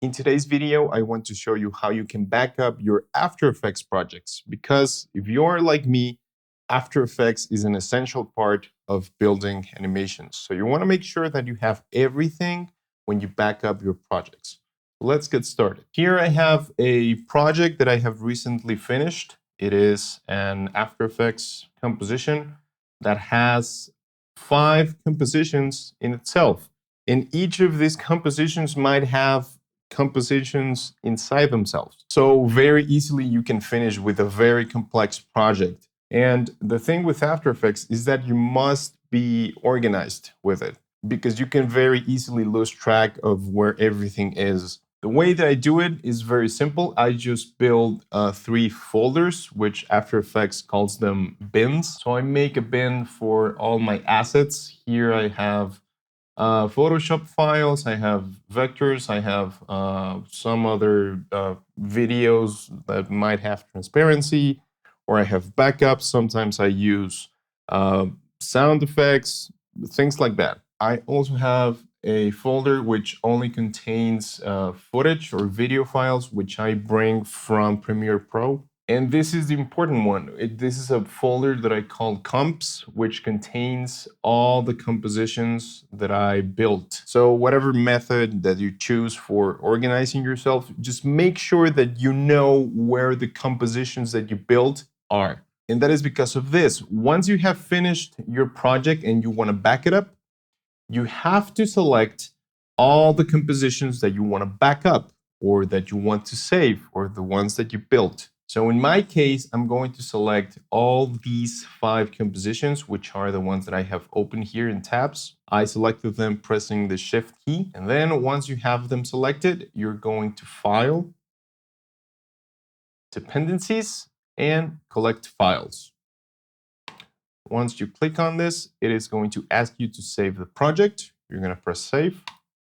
In today's video, I want to show you how you can back up your After Effects projects, because if you're like me, After Effects is an essential part of building animations. So you want to make sure that you have everything when you back up your projects. Let's get started. Here I have a project that I have recently finished. It is an After Effects composition that has 5 compositions in itself. And each of these compositions might have compositions inside themselves. So very easily you can finish with a very complex project. And the thing with After Effects is that you must be organized with it, because you can very easily lose track of where everything is. The way that I do it is very simple. I just build 3 folders, which After Effects calls them bins. So I make a bin for all my assets. Here I have Photoshop files, I have vectors, I have some other videos that might have transparency, or I have backups. Sometimes I use sound effects, things like that. I also have a folder which only contains footage or video files, which I bring from Premiere Pro. And this is the important one. This is a folder that I call comps, which contains all the compositions that I built. So whatever method that you choose for organizing yourself, just make sure that you know where the compositions that you built are. And that is because of this. Once you have finished your project and you want to back it up, you have to select all the compositions that you want to back up, or that you want to save, or the ones that you built. So in my case, I'm going to select all these 5 compositions, which are the ones that I have open here in tabs. I selected them pressing the Shift key. And then once you have them selected, you're going to File, Dependencies, and Collect Files. Once you click on this, it is going to ask you to save the project. You're going to press Save.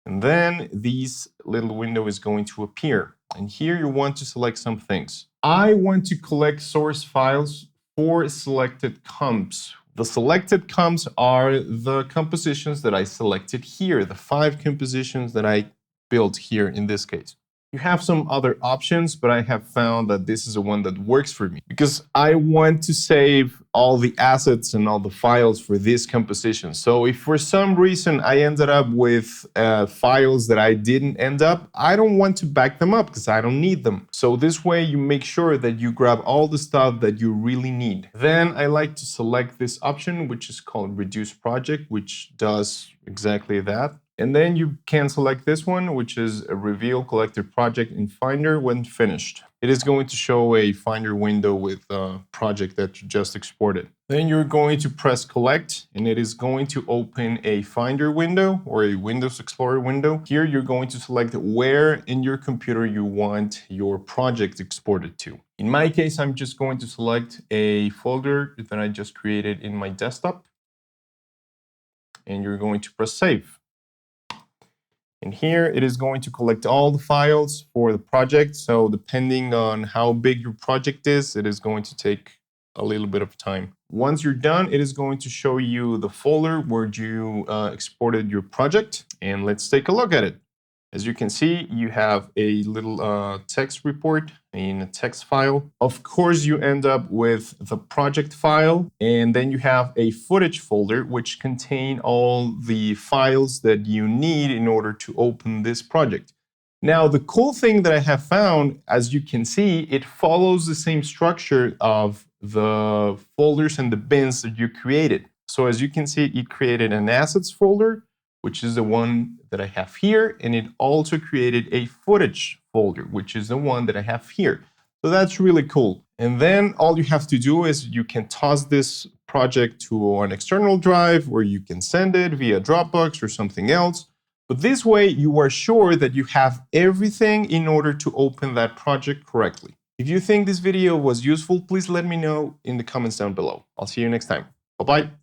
And then this little window is going to appear. And here you want to select some things. I want to collect source files for selected comps. The selected comps are the compositions that I selected here, the 5 compositions that I built here in this case. You have some other options, but I have found that this is the one that works for me, because I want to save all the assets and all the files for this composition. So if for some reason I ended up with files that I didn't end up, I don't want to back them up because I don't need them. So this way you make sure that you grab all the stuff that you really need. Then I like to select this option, which is called Reduce Project, which does exactly that. And then you can select this one, which is a Reveal Collected Project in Finder when finished. It is going to show a Finder window with a project that you just exported. Then you're going to press Collect, and it is going to open a Finder window or a Windows Explorer window. Here you're going to select where in your computer you want your project exported to. In my case, I'm just going to select a folder that I just created in my desktop. And you're going to press Save. And here it is going to collect all the files for the project. So depending on how big your project is, it is going to take a little bit of time. Once you're done, it is going to show you the folder where you exported your project. And let's take a look at it. As you can see, you have a little text report in a text file. Of course, you end up with the project file, and then you have a footage folder, which contain all the files that you need in order to open this project. Now, the cool thing that I have found, as you can see, it follows the same structure of the folders and the bins that you created. So as you can see, it created an assets folder, which is the one that I have here. And it also created a footage folder, which is the one that I have here. So that's really cool. And then all you have to do is you can toss this project to an external drive, or you can send it via Dropbox or something else. But this way you are sure that you have everything in order to open that project correctly. If you think this video was useful, please let me know in the comments down below. I'll see you next time. Bye-bye.